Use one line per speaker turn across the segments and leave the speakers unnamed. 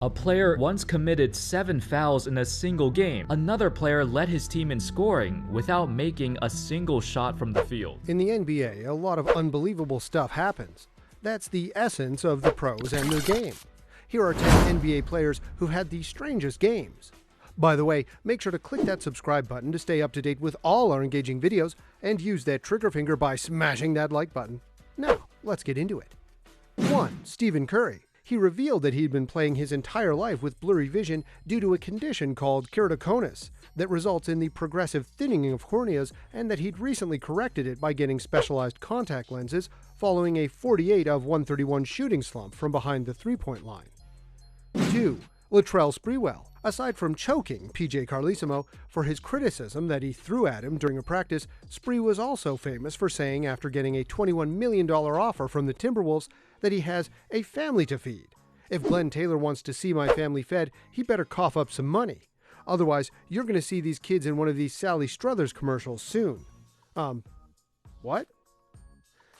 A player once committed 7 fouls in a single game. Another player led his team in scoring without making a single shot from the field.
In the NBA, a lot of unbelievable stuff happens. That's the essence of the pros and their game. Here are 10 NBA players who've had the strangest games. By the way, make sure to click that subscribe button to stay up to date with all our engaging videos, and use that trigger finger by smashing that like button. Now, let's get into it. 1. Stephen Curry. He revealed that he'd been playing his entire life with blurry vision due to a condition called keratoconus that results in the progressive thinning of corneas, and that he'd recently corrected it by getting specialized contact lenses following a 48 of 131 shooting slump from behind the three-point line. 2. Latrell Sprewell. Aside from choking PJ Carlesimo for his criticism that he threw at him during a practice, Spree was also famous for saying after getting a $21 million offer from the Timberwolves that he has a family to feed. If Glenn Taylor wants to see my family fed, he better cough up some money. Otherwise, you're going to see these kids in one of these Sally Struthers commercials soon. What?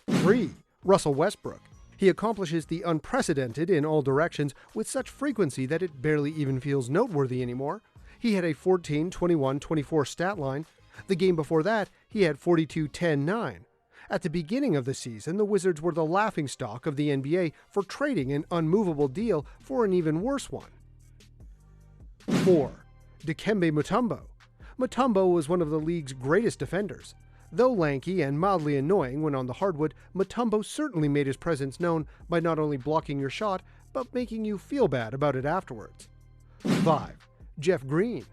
3. Russell Westbrook. He accomplishes the unprecedented in all directions with such frequency that it barely even feels noteworthy anymore. He had a 14, 21, 24 stat line. The game before that, he had 42, 10, 9. At the beginning of the season, the Wizards were the laughingstock of the NBA for trading an unmovable deal for an even worse one. 4. Dikembe Mutombo. Mutombo was one of the league's greatest defenders. Though lanky and mildly annoying when on the hardwood, Mutombo certainly made his presence known by not only blocking your shot, but making you feel bad about it afterwards. 5. Jeff Green.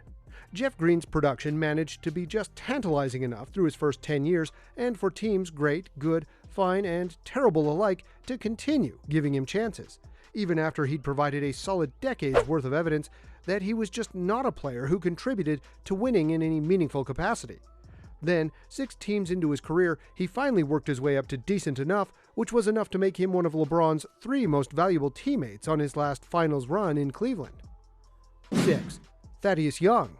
Jeff Green's production managed to be just tantalizing enough through his first 10 years, and for teams great, good, fine, and terrible alike to continue giving him chances, even after he'd provided a solid decade's worth of evidence that he was just not a player who contributed to winning in any meaningful capacity. Then, 6 teams into his career, he finally worked his way up to decent enough, which was enough to make him one of LeBron's 3 most valuable teammates on his last finals run in Cleveland. 6. Thaddeus Young.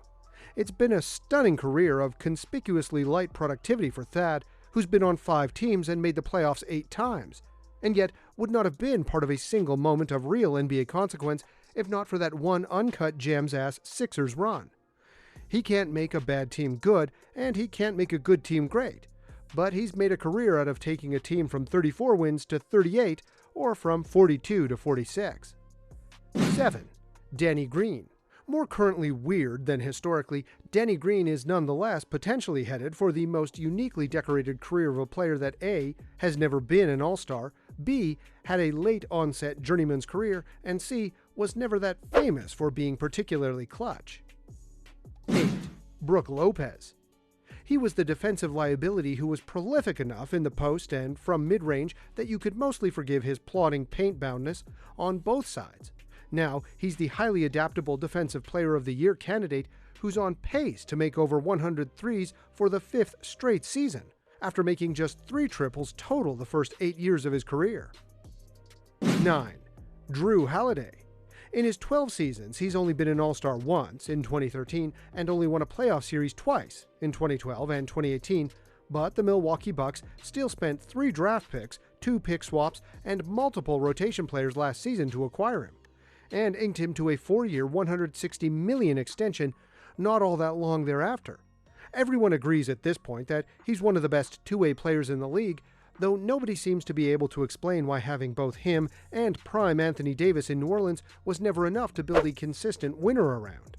It's been a stunning career of conspicuously light productivity for Thad, who's been on 5 teams and made the playoffs 8 times, and yet would not have been part of a single moment of real NBA consequence if not for that one uncut Jams-ass Sixers run. He can't make a bad team good, and he can't make a good team great, but he's made a career out of taking a team from 34 wins to 38, or from 42 to 46. 7. Danny Green. More currently weird than historically, Danny Green is nonetheless potentially headed for the most uniquely decorated career of a player that A. has never been an All-Star, B. had a late-onset journeyman's career, and C. was never that famous for being particularly clutch. 8. Brook Lopez. He was the defensive liability who was prolific enough in the post and from mid-range that you could mostly forgive his plodding paint-boundness on both sides. Now, he's the highly adaptable Defensive Player of the Year candidate who's on pace to make over 100 threes for the 5th straight season, after making just 3 triples total the first 8 years of his career. 9. Drew Holiday. In his 12 seasons, he's only been an All-Star once, in 2013, and only won a playoff series twice, in 2012 and 2018, but the Milwaukee Bucks still spent 3 draft picks, 2 pick swaps, and multiple rotation players last season to acquire him, and inked him to a 4-year, $160 million extension not all that long thereafter. Everyone agrees at this point that he's one of the best two-way players in the league, though nobody seems to be able to explain why having both him and prime Anthony Davis in New Orleans was never enough to build a consistent winner around.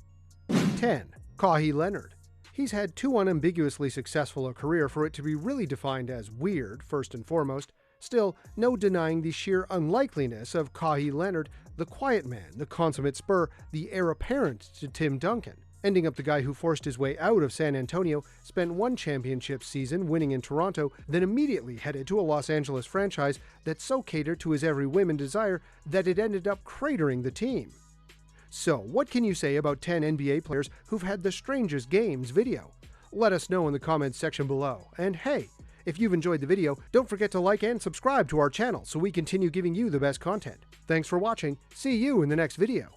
10. Kawhi Leonard. He's had too unambiguously successful a career for it to be really defined as weird, first and foremost. Still, no denying the sheer unlikeliness of Kawhi Leonard, the quiet man, the consummate Spur, the heir apparent to Tim Duncan. Ending up the guy who forced his way out of San Antonio, spent 1 championship season winning in Toronto, then immediately headed to a Los Angeles franchise that so catered to his every whim and desire that it ended up cratering the team. So, what can you say about 10 NBA players who've had the strangest games video? Let us know in the comments section below. And hey, if you've enjoyed the video, don't forget to like and subscribe to our channel so we continue giving you the best content. Thanks for watching. See you in the next video.